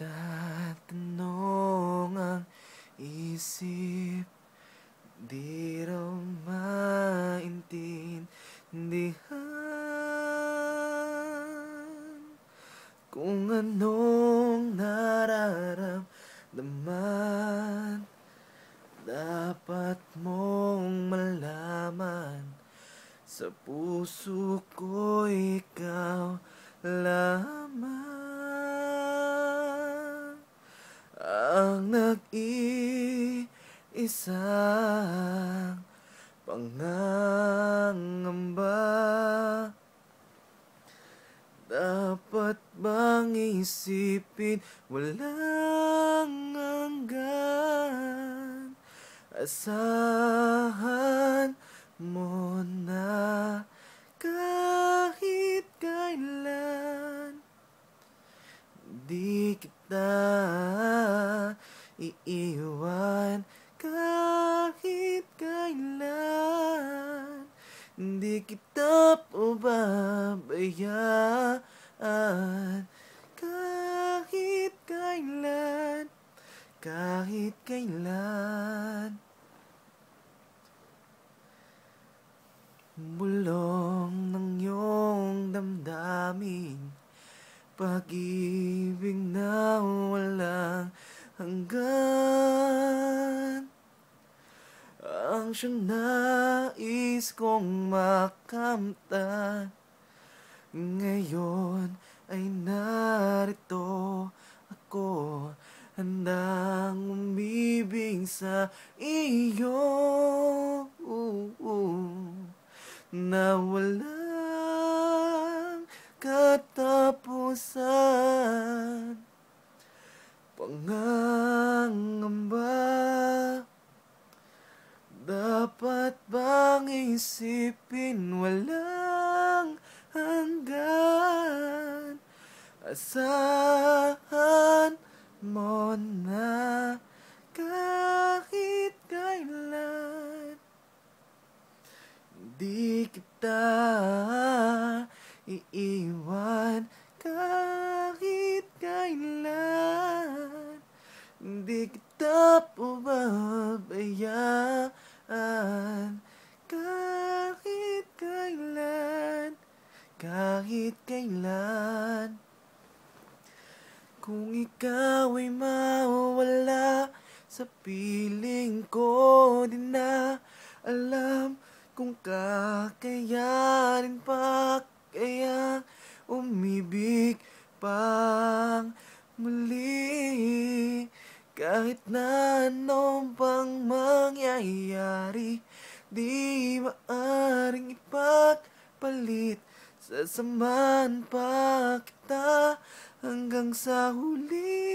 Nagtatanong ang isip, di raw maintindihan kung anong nararamdaman. Dapat mong malaman, sa puso ko ikaw lamang ang nag-iisang pangangamba. Dapat bang isipin walang hanggan? Asahan mo na kahit kailan di kita iiwan, kahit kailan di kita pababayaan, kahit kailan, kahit kailan. Bulong ng iyong damdamin, pag-ibig na walang hanggan, ang siyang nais kong makamtan. Ngayon ay narito ako, handang umibig sa iyo, na walang katapusan. Pangangamba, dapat bang isipin walang hanggan? Asahan mo na kahit kailan di kita iiwan, kahit kailan di kita pababayaan, kahit kailan, kahit kailan. Kung ikaw ay mawala sa piling ko, di na alam kung kakayanin pa kaya umibig pang muli. Kahit na anong pang mangyayari, di maaring ipagpalit. Sasamahan pa kita hanggang sa huli.